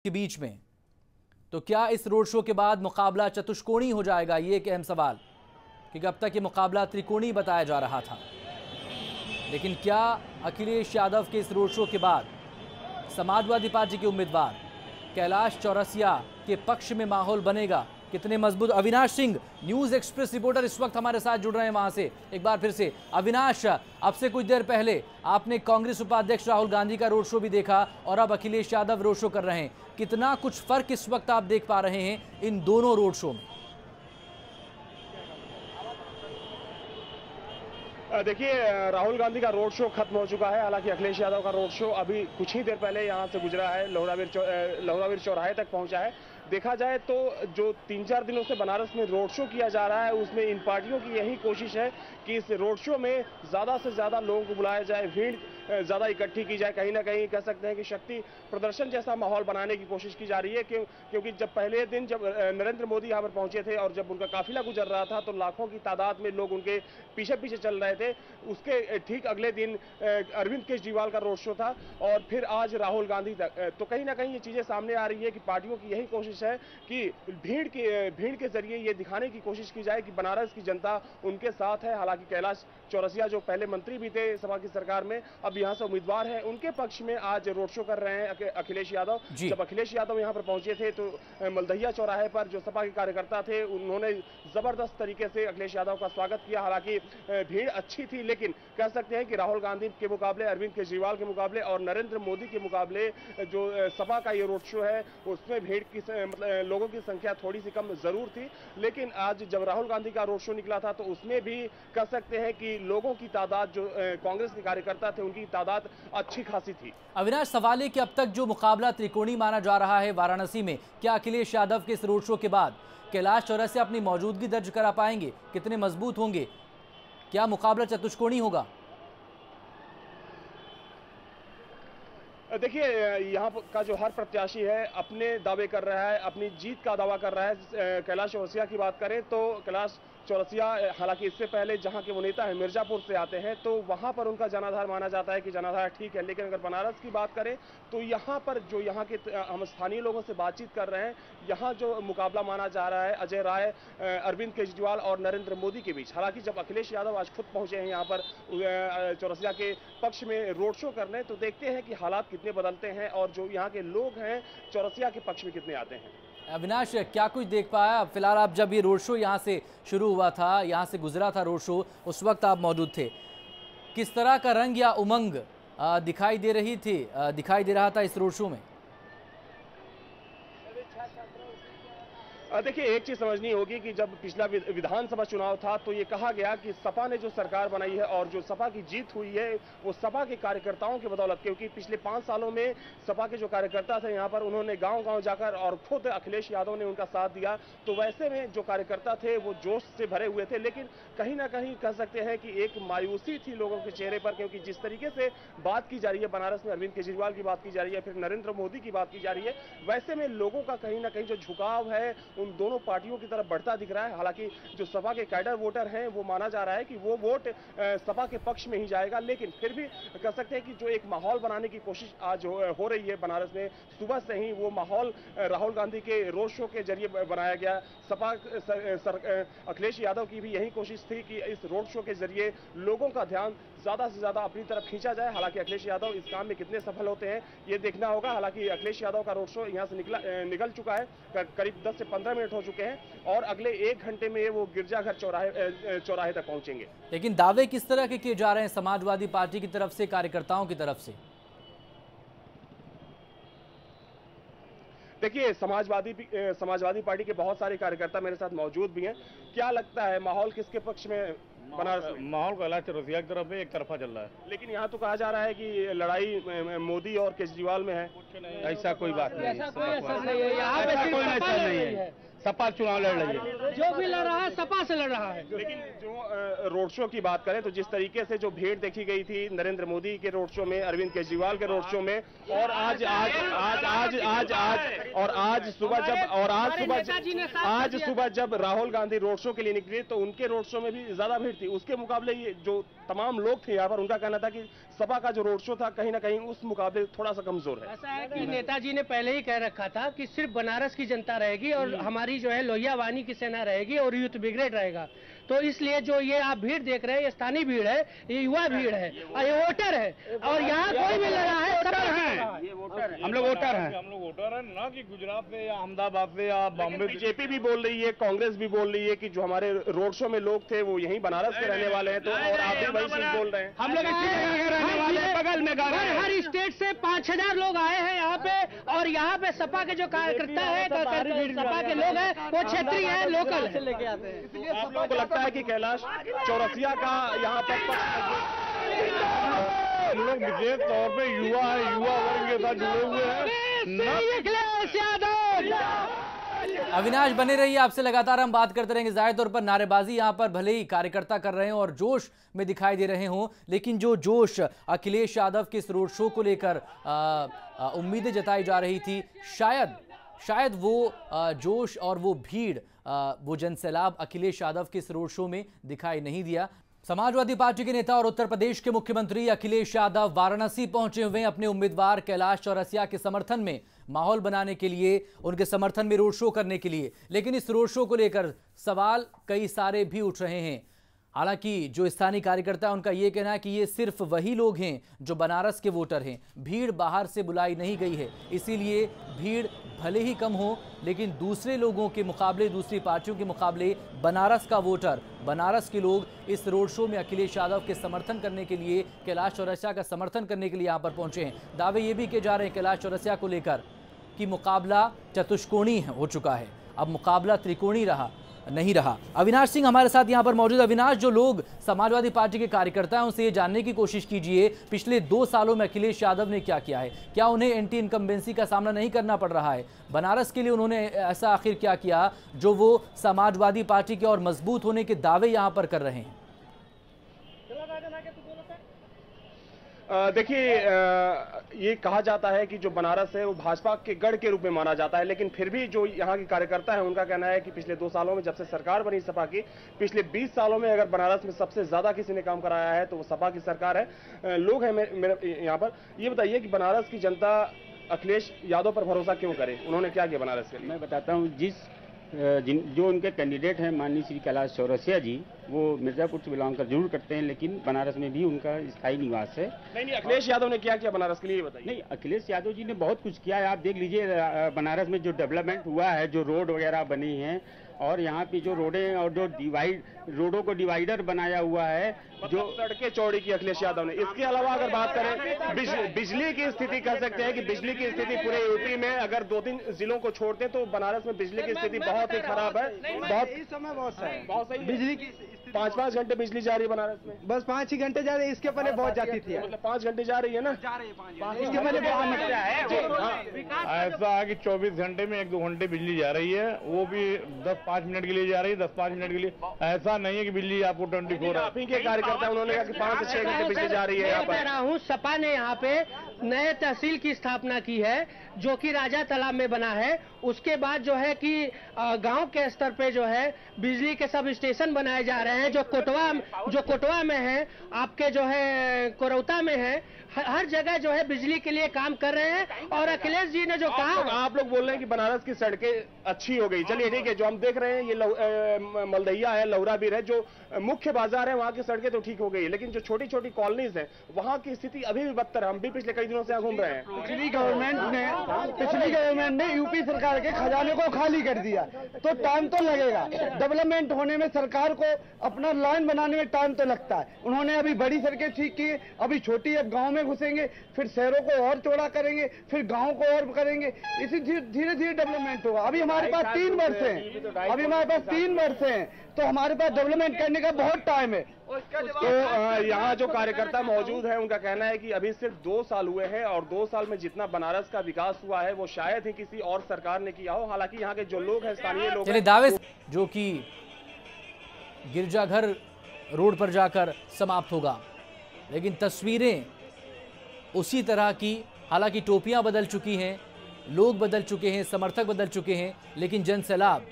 के बीच में। तो क्या इस रोड शो के बाद मुकाबला चतुष्कोणी हो जाएगा, ये एक अहम सवाल, क्योंकि अब तक ये मुकाबला त्रिकोणी बताया जा रहा था। लेकिन क्या अखिलेश यादव के इस रोड शो के बाद समाजवादी पार्टी के उम्मीदवार कैलाश चौरसिया के पक्ष में माहौल बनेगा, कितने मजबूत? Avinash Singh, news express reporter, इस वक्त हमारे साथ जुड़ रहे हैं वहां से। एक बार फिर से अविनाश, अब से कुछ देर पहले आपने कांग्रेस उपाध्यक्ष राहुल गांधी का रोड शो भी देखा और अब अखिलेश यादव रोड शो कर रहे हैं। कितना कुछ फर्क इस वक्त आप देख पा रहे हैं इन दोनों रोड शो में? देखिए, राहुल गांधी का रोड शो खत्म हो चुका है। हालांकि अखिलेश यादव का रोड शो अभी कुछ ही देर पहले यहां से गुजरा है, लोहरावीर चौराहे तक पहुंचा है। देखा जाए तो जो 3-4 दिनों से बनारस में रोड शो किया जा रहा है, उसमें इन पार्टियों की यही कोशिश है कि इस रोड शो में ज्यादा से ज्यादा लोगों को बुलाया जाए, भीड़ ज्यादा इकट्ठी की जाए। कहीं ना कहीं कह सकते हैं कि शक्ति प्रदर्शन जैसा माहौल बनाने की कोशिश की जा रही है। क्योंकि जब पहले दिन जब नरेंद्र मोदी यहाँ पर पहुंचे थे और जब उनका काफिला गुजर रहा था तो लाखों की तादाद में लोग उनके पीछे पीछे चल रहे थे। उसके ठीक अगले दिन अरविंद केजरीवाल का रोड शो था और फिर आज राहुल गांधी तक। तो कहीं ना कहीं ये चीजें सामने आ रही है कि पार्टियों की यही कोशिश है कि भीड़ के जरिए ये दिखाने की कोशिश की जाए कि बनारस की जनता उनके साथ है। हालांकि कैलाश चौरसिया जो पहले मंत्री भी थे सपा की सरकार में, अब यहां से उम्मीदवार हैं, उनके पक्ष में आज रोड शो कर रहे हैं अखिलेश यादव। जब अखिलेश यादव यहां पर पहुंचे थे तो मलदहिया चौराहे पर जो सपा के कार्यकर्ता थे उन्होंने जबरदस्त तरीके से अखिलेश यादव का स्वागत किया। हालांकि भीड़ अच्छी थी, लेकिन कह सकते हैं कि राहुल गांधी के मुकाबले, अरविंद केजरीवाल के मुकाबले और नरेंद्र मोदी के मुकाबले जो सपा का ये रोड शो है उसमें भीड़ की मतलब लोगों की संख्या थोड़ी सी कम जरूर थी। लेकिन आज जब राहुल गांधी का रोड शो निकला था तो उसमें भी कह सकते हैं कि लोगों की तादाद, जो कांग्रेस के कार्यकर्ता थे उनकी तादाद अच्छी खासी थी। अविनाश, सवाल है कि अब तक जो मुकाबला त्रिकोणी माना जा रहा है वाराणसी में, क्या अखिलेश यादव के इस रोड शो के बाद कैलाश चौरसिया अपनी मौजूदगी दर्ज करा पाएंगे? कितने मजबूत होंगे? क्या मुकाबला चतुष्कोणी होगा? देखिए, यहाँ का जो हर प्रत्याशी है अपने दावे कर रहा है, अपनी जीत का दावा कर रहा है। कैलाश चौरसिया की बात करें तो कैलाश चौरसिया हालांकि इससे पहले जहां के वो नेता है मिर्जापुर से आते हैं तो वहां पर उनका जनाधार माना जाता है कि जनाधार ठीक है। लेकिन अगर बनारस की बात करें तो यहाँ पर जो यहाँ के हम स्थानीय लोगों से बातचीत कर रहे हैं, यहाँ जो मुकाबला माना जा रहा है अजय राय, अरविंद केजरीवाल और नरेंद्र मोदी के बीच। हालांकि जब अखिलेश यादव आज खुद पहुंचे हैं यहाँ पर चौरसिया के पक्ष में रोड शो करने, तो देखते हैं कि हालात कितने बदलते हैं और जो यहाँ के लोग हैं चौरसिया के पक्ष में कितने आते हैं। अविनाश, क्या कुछ देख पाया फिलहाल आप? जब ये रोड शो यहाँ से शुरू हुआ था, यहाँ से गुजरा था रोड शो, उस वक्त आप मौजूद थे, किस तरह का रंग या उमंग दिखाई दे रहा था इस रोड शो में? देखिए, एक चीज समझनी होगी कि जब पिछला विधानसभा चुनाव था तो ये कहा गया कि सपा ने जो सरकार बनाई है और जो सपा की जीत हुई है वो सपा के कार्यकर्ताओं की बदौलत, क्योंकि पिछले 5 सालों में सपा के जो कार्यकर्ता थे यहाँ पर उन्होंने गांव-गांव जाकर और खुद अखिलेश यादव ने उनका साथ दिया। तो वैसे में जो कार्यकर्ता थे वो जोश से भरे हुए थे, लेकिन कहीं ना कहीं कह सकते हैं कि एक मायूसी थी लोगों के चेहरे पर, क्योंकि जिस तरीके से बात की जा रही है बनारस में, अरविंद केजरीवाल की बात की जा रही है, फिर नरेंद्र मोदी की बात की जा रही है, वैसे में लोगों का कहीं ना कहीं जो झुकाव है उन दोनों पार्टियों की तरफ बढ़ता दिख रहा है। हालांकि जो सपा के कैडर वोटर हैं वो माना जा रहा है कि वो वोट सपा के पक्ष में ही जाएगा, लेकिन फिर भी कह सकते हैं कि जो एक माहौल बनाने की कोशिश आज हो रही है बनारस में, सुबह से ही वो माहौल राहुल गांधी के रोड शो के जरिए बनाया गया। सपा अखिलेश यादव की भी यही कोशिश थी कि इस रोड शो के जरिए लोगों का ध्यान ज्यादा से ज्यादा अपनी तरफ खींचा जाए। हालांकि अखिलेश यादव इस काम में कितने सफल होते हैं ये देखना होगा। हालांकि अखिलेश यादव का रोड शो यहां से निकल चुका है, करीब 10 से 15 मिनट हो चुके हैं और अगले 1 घंटे में वो गिरजाघर चौराहे तक पहुंचेंगे। लेकिन दावे किस तरह के किए जा रहे हैं समाजवादी पार्टी की तरफ से, कार्यकर्ताओं की तरफ से? देखिए, समाजवादी पार्टी के बहुत सारे कार्यकर्ता मेरे साथ मौजूद भी हैं। क्या लगता है माहौल किसके पक्ष में बनारस में? माहौल कैलाश चौरसिया की तरफ एक तरफा चल रहा है, लेकिन यहाँ तो कहा जा रहा है कि लड़ाई मोदी और केजरीवाल में है। ऐसा कोई बात नहीं, ऐसा कोई असर नहीं है, यहाँ पे कोई असर नहीं है। सपा चुनाव लड़ रही है, जो भी लड़ रहा है सपा से लड़ रहा है। लेकिन जो रोड शो की बात करें तो जिस तरीके से जो भीड़ देखी गई थी नरेंद्र मोदी के रोड शो में, अरविंद केजरीवाल के रोड शो में, और आज सुबह जब राहुल गांधी रोड शो के लिए निकले तो उनके रोड शो में भी ज्यादा भीड़ थी। उसके मुकाबले ये जो तमाम लोग थे यहाँ पर, उनका कहना था कि सपा का जो रोड शो था कहीं ना कहीं उस मुकाबले थोड़ा सा कमजोर है। ऐसा है कि नेताजी ने पहले ही कह रखा था कि सिर्फ बनारस की जनता रहेगी और हमारी जो है लोहिया वानी की सेना रहेगी और यूथ ब्रिगेड रहेगा। तो इसलिए जो ये आप भीड़ देख रहे हैं ये स्थानीय भीड़ है, ये युवा भीड़ है और ये वोटर है और यहाँ कोई भी लड़ा है सब है। हम लोग वोटर हैं, हम लोग वोटर हैं, ना कि गुजरात से या अहमदाबाद से या बॉम्बे। बीजेपी भी बोल रही है, कांग्रेस भी बोल रही है कि जो हमारे रोड शो में लोग थे वो यहीं बनारस के रहने वाले हैं, तो और आप भी वही चीज बोल रहे हैं। हम लोग इसी जगह के रहने वाले हैं, बगल में घर है। हर स्टेट से 5000 लोग आए हैं यहाँ पे और यहाँ पे सपा के जो कार्यकर्ता है, सपा के लोग हैं वो क्षेत्रीय है, लोकल है। लेके आते हैं। आप लोगों को लगता है कि कैलाश चौरसिया का यहाँ पर हम लोग विशेष तौर पे युवा है, युवा वर्ग के साथ जुड़े हुए हैं। अखिलेश यादव। अविनाश बने रहिए, आपसे लगातार हम बात करते रहेंगे। जाहिर तौर पर नारेबाजी यहाँ पर भले ही कार्यकर्ता कर रहे हैं और जोश में दिखाई दे रहे हों, लेकिन जो जोश अखिलेश यादव के इस रोड शो को लेकर उम्मीदें जताई जा रही थी, शायद वो जोश और वो भीड़, वो जनसैलाब अखिलेश यादव के इस रोड शो में दिखाई नहीं दिया। समाजवादी पार्टी के नेता और उत्तर प्रदेश के मुख्यमंत्री अखिलेश यादव वाराणसी पहुंचे हुए अपने उम्मीदवार कैलाश चौरसिया के समर्थन में माहौल बनाने के लिए, उनके समर्थन में रोड शो करने के लिए। लेकिन इस रोड शो को लेकर सवाल कई सारे भी उठ रहे हैं। हालांकि जो स्थानीय कार्यकर्ता है उनका यह कहना है कि ये सिर्फ वही लोग हैं जो बनारस के वोटर हैं, भीड़ बाहर से बुलाई नहीं गई है, इसीलिए भीड़ भले ही कम हो लेकिन दूसरे लोगों के मुकाबले, दूसरी पार्टियों के मुकाबले बनारस का वोटर, बनारस के लोग इस रोड शो में अखिलेश यादव के समर्थन करने के लिए, कैलाश चौरसिया का समर्थन करने के लिए यहाँ पर पहुंचे हैं। दावे ये भी किए जा रहे हैं कैलाश चौरसिया को लेकर कि मुकाबला चतुष्कोणी हो चुका है, अब मुकाबला त्रिकोणी नहीं रहा। अविनाश सिंह हमारे साथ यहां पर मौजूद। अविनाश, जो लोग समाजवादी पार्टी के कार्यकर्ता हैं उनसे ये जानने की कोशिश कीजिए, पिछले 2 सालों में अखिलेश यादव ने क्या किया है? क्या उन्हें एंटी इनकम्बेंसी का सामना नहीं करना पड़ रहा है? बनारस के लिए उन्होंने ऐसा आखिर क्या किया जो वो समाजवादी पार्टी के और मजबूत होने के दावे यहां पर कर रहे हैं? देखिए, ये कहा जाता है कि जो बनारस है वो भाजपा के गढ़ के रूप में माना जाता है, लेकिन फिर भी जो यहाँ के कार्यकर्ता है उनका कहना है कि पिछले 2 सालों में जब से सरकार बनी सपा की, पिछले 20 सालों में अगर बनारस में सबसे ज्यादा किसी ने काम कराया है तो वो सपा की सरकार है। लोग हैं मेरे यहाँ पर, ये बताइए कि बनारस की जनता अखिलेश यादव पर भरोसा क्यों करे? उन्होंने क्या किया बनारस के लिए? मैं बताता हूँ। जो उनके कैंडिडेट हैं माननीय श्री कैलाश चौरसिया जी, वो मिर्जापुर से बिलोंग कर जरूर करते हैं, लेकिन बनारस में भी उनका स्थायी निवास है। नहीं, अखिलेश यादव ने क्या किया बनारस के लिए बताइए। नहीं, अखिलेश यादव जी ने बहुत कुछ किया है। आप देख लीजिए बनारस में जो डेवलपमेंट हुआ है, जो रोड वगैरह बनी है और यहाँ पे जो रोडें और जो रोडों को डिवाइडर बनाया हुआ है, जो सड़कें चौड़ी की अखिलेश यादव ने। इसके अलावा अगर बात करें बिजली की स्थिति, कह सकते हैं कि बिजली की स्थिति पूरे यूपी में अगर 2-3 जिलों को छोड़ते हैं तो बनारस में बिजली की स्थिति बहुत ही खराब है। बहुत सही बिजली की 5-5 घंटे बिजली जा रही है बनारस में, बस 5 ही घंटे जा रही है। इसके पहले बहुत जाती थी, मतलब 5 घंटे जा रही है ना, इसके पहले ऐसा है कि 24 घंटे में 1-2 घंटे बिजली जा रही है, वो भी 10-5 मिनट के लिए जा रही है, 10-5 मिनट के लिए। ऐसा नहीं है कि बिजली आपको 24 आप ही के कार्यकर्ता उन्होंने कहा कि 5 से 6 घंटे बिजली जा रही है यहाँ कह रहा हूँ, सपा ने यहाँ पे नए तहसील की स्थापना की है जो कि राजा तालाब में बना है। उसके बाद जो है कि गांव के स्तर पे जो है बिजली के सब स्टेशन बनाए जा रहे हैं, जो कोटवा में है, आपके जो है कोरौता में है, हर जगह जो है बिजली के लिए काम कर रहे हैं। और अखिलेश जी ने जो कहा, आप लोग बोल रहे हैं कि बनारस की सड़कें अच्छी हो गई, चलिए ठीक है। जो हम देख रहे हैं ये मलदैया है, लौराबीर है, जो मुख्य बाजार है वहाँ की सड़कें तो ठीक हो गई, लेकिन जो छोटी छोटी कॉलोनीज हैं वहाँ की स्थिति अभी भी बदतर है। हम भी पिछले कई दिनों से यहाँ घूम रहे हैं। पिछली गवर्नमेंट ने यूपी सरकार के खजाने को खाली कर दिया, तो टाइम तो लगेगा। डेवलपमेंट होने में सरकार को अपना लाइन बनाने में टाइम तो लगता है। उन्होंने अभी बड़ी सड़कें ठीक की, अभी छोटी, अब गाँव में घुसेंगे, फिर शहरों को और चौड़ा करेंगे, फिर गाँव को और करेंगे। इसी धीरे धीरे डेवलपमेंट होगा। अभी हमारे पास 3 वर्ष हैं, तो हमारे पास डेवलपमेंट करने का बहुत टाइम है। तो यहाँ जो कार्यकर्ता मौजूद है उनका कहना है कि अभी सिर्फ 2 साल हुए हैं और 2 साल में जितना बनारस का विकास हुआ है वो शायद ही किसी और सरकार ने किया हो। हालांकि यहाँ के जो लोग हैं, स्थानीय लोग, चलिए दावे जो कि गिरजाघर रोड पर जाकर समाप्त होगा, लेकिन तस्वीरें उसी तरह की। हालांकि टोपियां बदल चुकी हैं, लोग बदल चुके हैं, समर्थक बदल चुके हैं, लेकिन जनसैलाब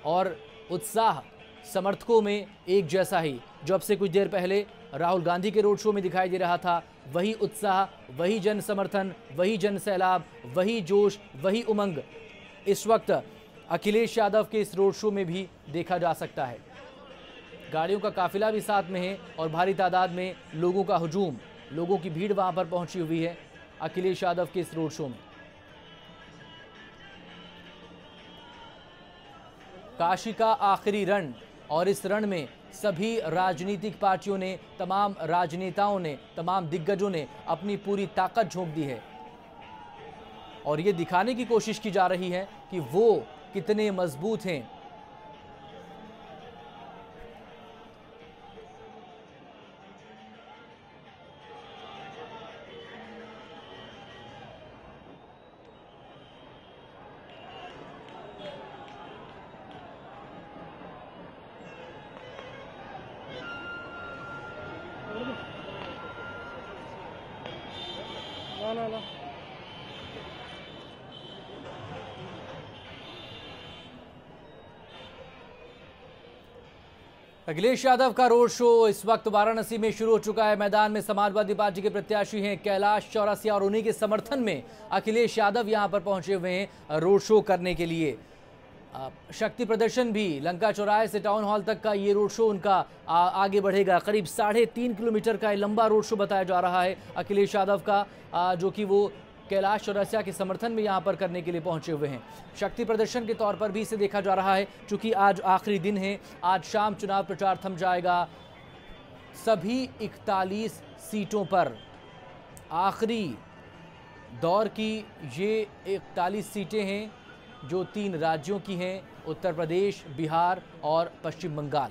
और उत्साह समर्थकों में एक जैसा ही जो अब से कुछ देर पहले राहुल गांधी के रोड शो में दिखाई दे रहा था, वही उत्साह, वही जन समर्थन, वही जन सैलाब, वही जोश, वही उमंग इस वक्त अखिलेश यादव के इस रोड शो में भी देखा जा सकता है। गाड़ियों का काफिला भी साथ में है और भारी तादाद में लोगों का हुजूम, लोगों की भीड़ वहां पर पहुंची हुई है अखिलेश यादव के इस रोड शो में। काशी का आखिरी रण, और इस रण में सभी राजनीतिक पार्टियों ने, तमाम राजनेताओं ने, तमाम दिग्गजों ने अपनी पूरी ताकत झोंक दी है और ये दिखाने की कोशिश की जा रही है कि वो कितने मजबूत हैं। अखिलेश यादव का रोड शो इस वक्त वाराणसी में शुरू हो चुका है। मैदान में समाजवादी पार्टी के प्रत्याशी हैं कैलाश चौरसिया और उन्हीं के समर्थन में अखिलेश यादव यहां पर पहुंचे हुए हैं रोड शो करने के लिए। शक्ति प्रदर्शन भी लंका चौराहे से टाउन हॉल तक का ये रोड शो उनका आगे बढ़ेगा। करीब 3.5 किलोमीटर का लंबा रोड शो बताया जा रहा है अखिलेश यादव का, जो कि वो कैलाश चौरसिया के समर्थन में यहाँ पर करने के लिए पहुंचे हुए हैं। शक्ति प्रदर्शन के तौर पर भी इसे देखा जा रहा है, चूंकि आज आखिरी दिन है। आज शाम चुनाव प्रचार थम जाएगा। सभी 41 सीटों पर आखिरी दौर की ये 41 सीटें हैं जो 3 राज्यों की हैं, उत्तर प्रदेश, बिहार और पश्चिम बंगाल।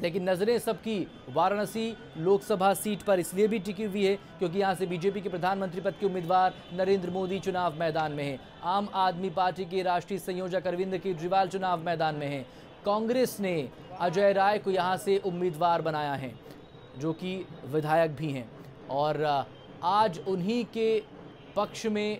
लेकिन नज़रें सबकी वाराणसी लोकसभा सीट पर इसलिए भी टिकी हुई है क्योंकि यहां से बीजेपी के प्रधानमंत्री पद के उम्मीदवार नरेंद्र मोदी चुनाव मैदान में हैं। आम आदमी पार्टी के राष्ट्रीय संयोजक अरविंद केजरीवाल चुनाव मैदान में हैं। कांग्रेस ने अजय राय को यहां से उम्मीदवार बनाया है, जो कि विधायक भी हैं, और आज उन्हीं के पक्ष में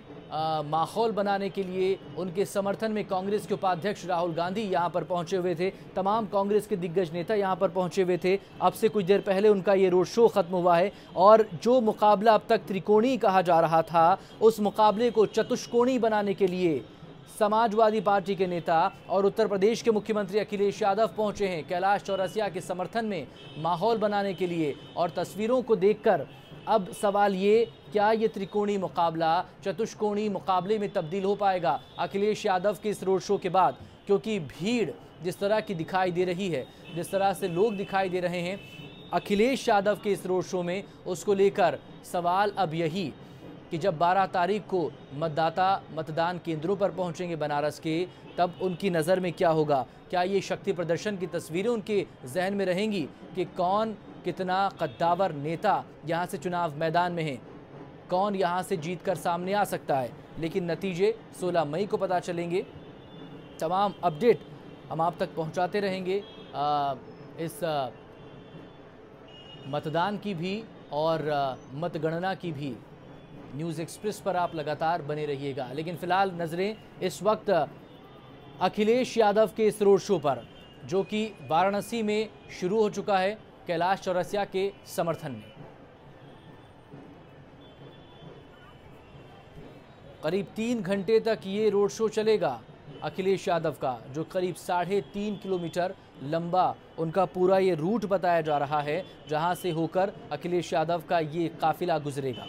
माहौल बनाने के लिए उनके समर्थन में कांग्रेस के उपाध्यक्ष राहुल गांधी यहां पर पहुंचे हुए थे। तमाम कांग्रेस के दिग्गज नेता यहां पर पहुंचे हुए थे। अब से कुछ देर पहले उनका ये रोड शो खत्म हुआ है और जो मुकाबला अब तक त्रिकोणीय कहा जा रहा था, उस मुकाबले को चतुष्कोणीय बनाने के लिए समाजवादी पार्टी के नेता और उत्तर प्रदेश के मुख्यमंत्री अखिलेश यादव पहुंचे हैं कैलाश चौरसिया के समर्थन में माहौल बनाने के लिए। और तस्वीरों को देखकर अब सवाल ये, क्या ये त्रिकोणीय मुकाबला चतुष्कोणीय मुकाबले में तब्दील हो पाएगा अखिलेश यादव के इस रोड शो के बाद? क्योंकि भीड़ जिस तरह की दिखाई दे रही है, जिस तरह से लोग दिखाई दे रहे हैं अखिलेश यादव के इस रोड शो में, उसको लेकर सवाल अब यही कि जब 12 तारीख को मतदाता मतदान केंद्रों पर पहुंचेंगे बनारस के, तब उनकी नज़र में क्या होगा? क्या ये शक्ति प्रदर्शन की तस्वीरें उनके जहन में रहेंगी कि कौन कितना कद्दावर नेता यहाँ से चुनाव मैदान में है, कौन यहाँ से जीतकर सामने आ सकता है? लेकिन नतीजे 16 मई को पता चलेंगे। तमाम अपडेट हम आप तक पहुँचाते रहेंगे इस मतदान की भी और मतगणना की भी। न्यूज़ एक्सप्रेस पर आप लगातार बने रहिएगा। लेकिन फिलहाल नज़रें इस वक्त अखिलेश यादव के इस रोड शो पर, जो कि वाराणसी में शुरू हो चुका है कैलाश चौरसिया के समर्थन में। करीब 3 घंटे तक ये रोड शो चलेगा अखिलेश यादव का, जो करीब 3.5 किलोमीटर लंबा उनका पूरा ये रूट बताया जा रहा है, जहां से होकर अखिलेश यादव का ये काफिला गुजरेगा।